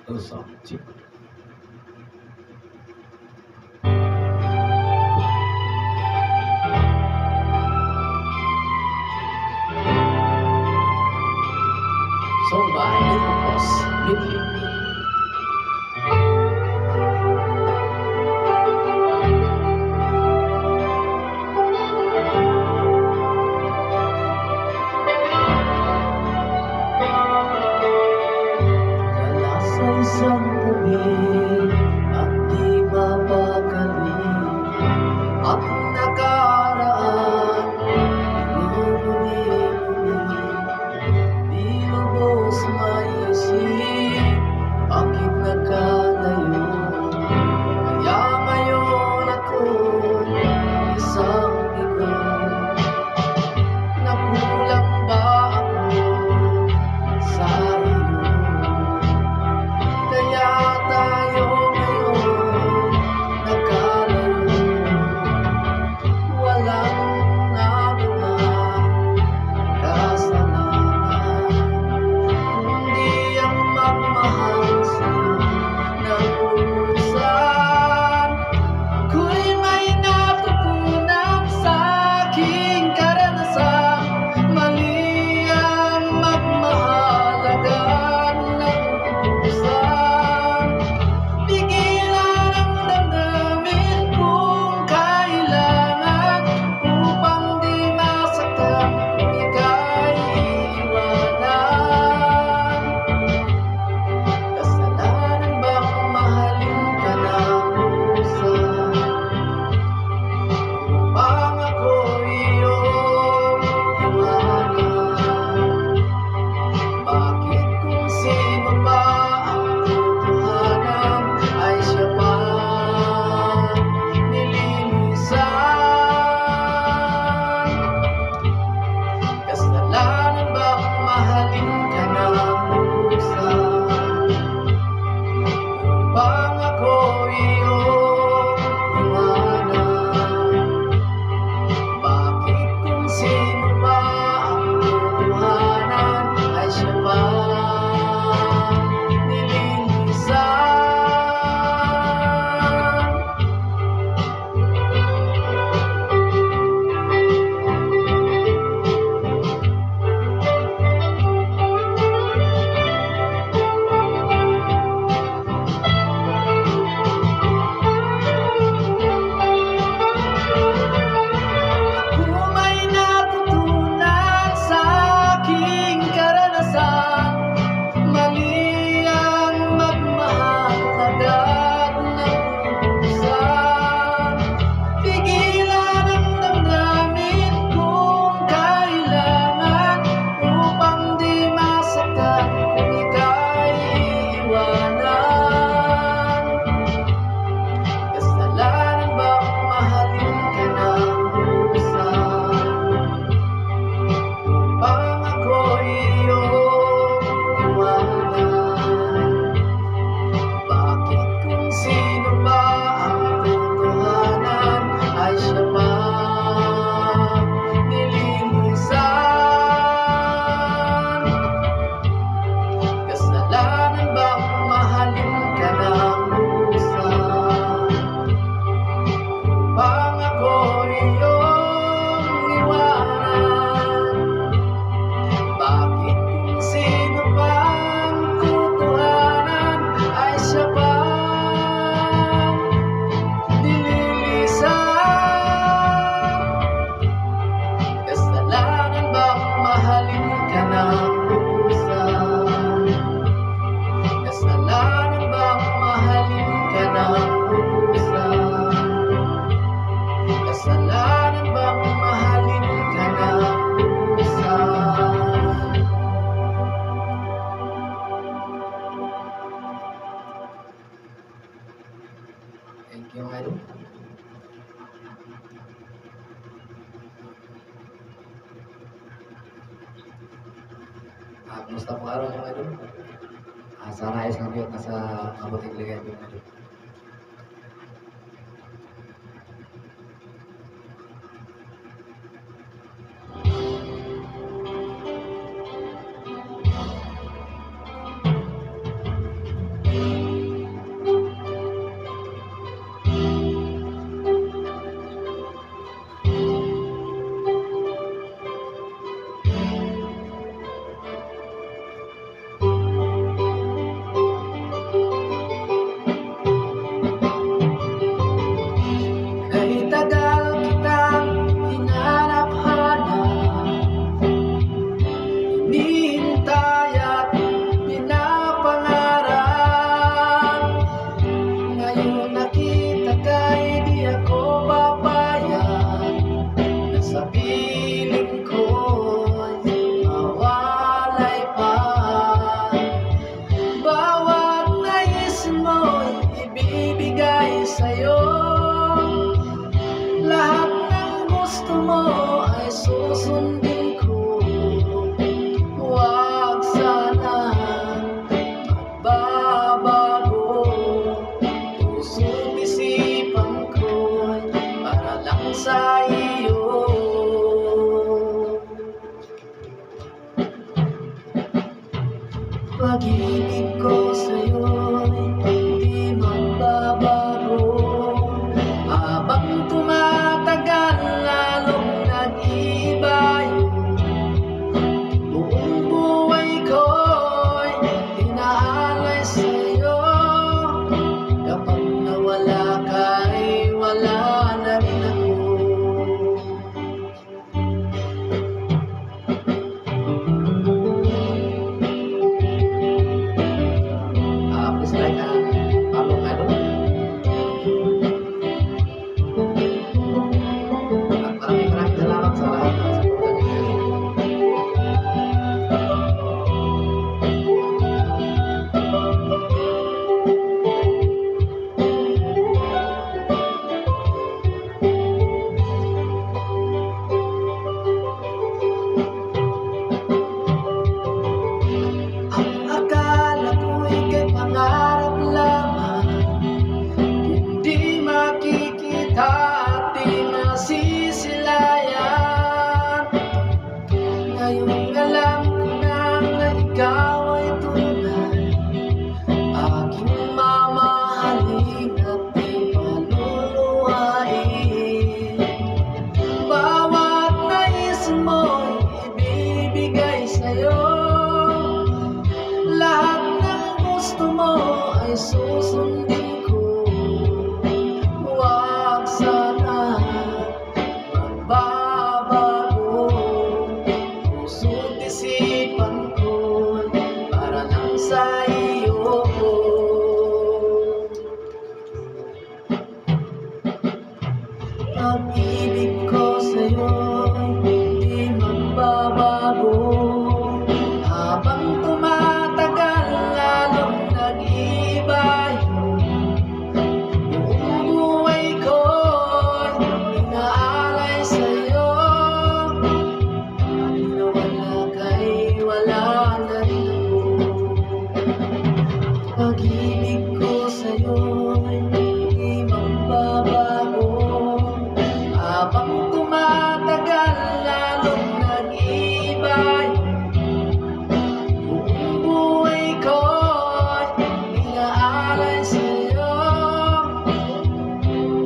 Usagi. Song by Little Boss Midley. Isang tabi at di mapakali at nakaraan muli-muli di lubos maisip bakit nagkalayo kaya ngayon ako'y isang bigo nakulang ba ako sa iyo kaya tayo ngayon nagkalayo walang nagawa kasalanan kundi ang magmahal sa'yo ng lubusan ako'y may natutunan sa aking karanasan mali ang magmahal agad ng lubusan pigilan ang damdamin kung kailangan upang di masaktan kung ika'y iiwanan kasalanan bang mahalin ka ng lubusan upang ako iyong iwanan bakit kung sino pa ang totohanan ay siya pa nililisan kasalanan bang mahalin ka ng lubusan upang ako iyong iwanan bakit kung sino pa ang totohanan ay siya pa nililisan Ako may natutunan sa aking karanasan mali ang magmahal agad ng lubusan pigilan ang damdamin kung kailangan upang di masaktan kung ika'y iiwanan kasalanan bang mahalin ka ng lubusan upang ako iyong iwanan bakit kung sino ba ang totohanan ay siya pa nililisan kasalanan bang mahalin ka ng lubusan upang ako iyong iwanan bakit kung sino pang totohanan ay siya pa nililisan kasalanan bang mahalin ka ng lubusan kasalanan bang mahalin ka ng lubusan kasalanan bang mahalin ka ng lubusan Thank you, Idol. Kumusta po araw niyo, Idol? Sana ayos lang kayo sa kabuting ligay niyo, Idol. mo ibibigay sa'yo. Lahat ng gusto mo ay susundin ko. Huwag sana magbabago. Puso't isipan ko'y para lang sa iyo. Pag-ibig ko sa'yo'y hindi magbabago. Habang tumatagal, lalong nag-iiba yun. Buong buhay ko'y inaalay sa'yo. Kapag nawala ka'y wala na rin ako. Please like and follow my channel. At maraming salamat sa lahat ng suporta niyo. Ang akala ko'y kay pangarap lamang, hindi makikita at di masisilayan. Ngayong alam ko na ikaw ay tunay, aking mamahalin at di paluluhain. Bawat nais mo'y ibibigay sa'yo. Lahat ng gusto mo ay susundin ko. Huwag sana magbabago. Puso't isipan ko para lang sa iyo. Pag-ibig ko sa'yo'y hindi magbabago. Habang tumatagal, lalong nag-iiba yun. Buong buhay ko'y inaalay sa'yo. Pag nawala ka'y wala na rin ako. Pag-ibig ko sa'yo'y hindi magbabago. Habang tumatagal, lalong nag-iiba yun. Buong buhay ko'y inaalay sa'yo.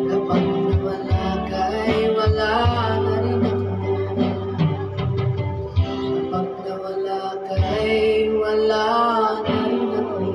Kapag nawala ka'y wala na rin ako. Kapag nawala ka'y wala na rin ako.